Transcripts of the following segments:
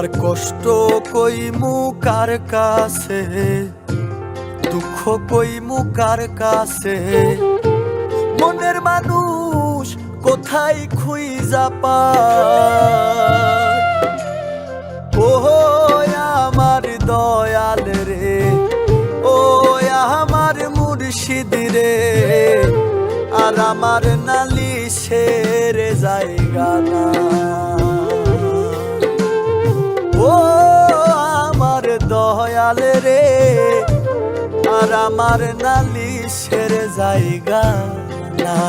আমার কষ্ট কইমু কার কাছে, দুঃখ কইমু কার কাছে, মনের মানুষ কোথায় খুঁজা পায়। ও আমার দয়াল রে, ও আমার মুর্শিদ রে, আর আমার নালিশের জায়গা না। ও আমার দয়াল রে, আর আমার নালিশের জায়গা না।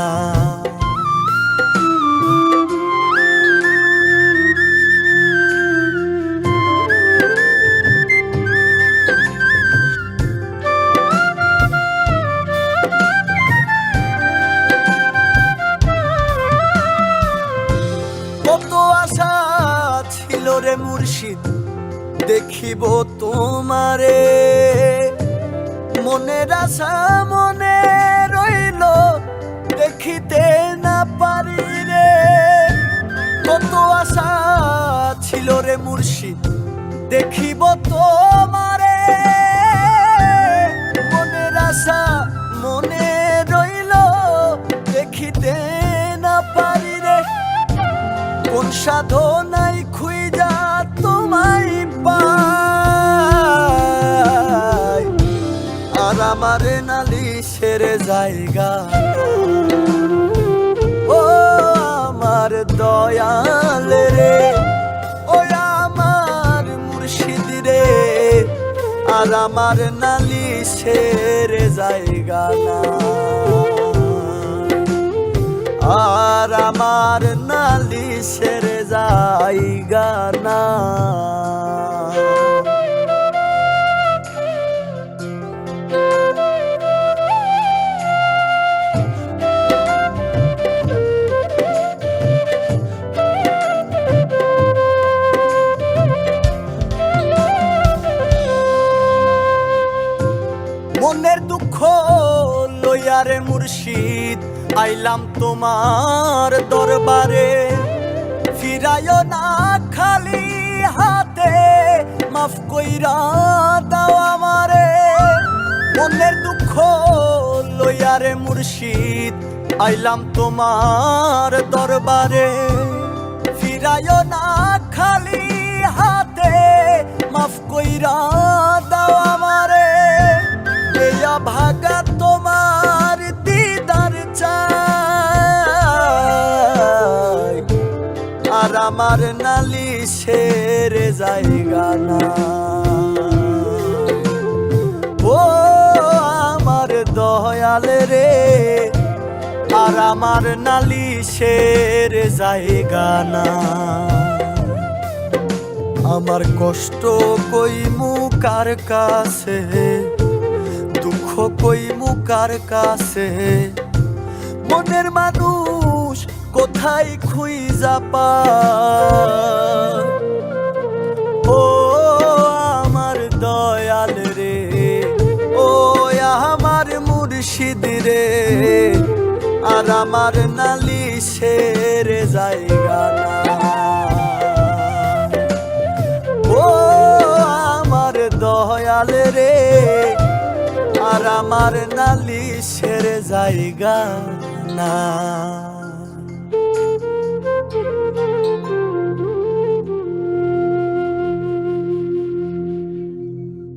কত আশা ছিল রে মুর্শিদ দেখিব তোমারে, মনের আশা মনে রইল দেখিতে না পারি রে। কত আশা ছিল রে মুর্শিদ দেখিব তোমারে, মনের আশা মনে রইল দেখিতে না পারি রে। কোন সাধনাই খুঁজা তোমায় পাই, আর আমার নালিশের জায়গা। ও আমার দয়াল রে, ও আমার মুর্শিদ রে, আর আমার নালিশের জায়গা না। আর আমার নালিশের জায়গা না। মনের দুঃখ লইয়ারে মুর্শিদ আইলাম তোমার দরবারে, ফিরাইও না খালি হাতে, মাফ কইরা দাও আমারে। মনের দুঃখ লইয়ারে মুর্শিদ আইলাম তোমার দরবারে, ফিরাইও না খালি হাতে, মাফ কইরা দাও আমারে। এয়া ভাগা তোমার দিদার চাই, আর আমার নালিশের জায়গা না। ও আমার দয়াল রে, আর আমার নালিশের জায়গা না। আমার কষ্ট কইমু কার কাছে, দুঃখ কইমু কার কাছে, মনের মানুষ কোথায় খুঁজা পায়। ও আমার দয়াল রে, ও আমার মুর্শিদ রে, আর আমার নালিশের জায়গা না। ও আমার দয়াল রে, আর আমার নালিশের জায়গা না।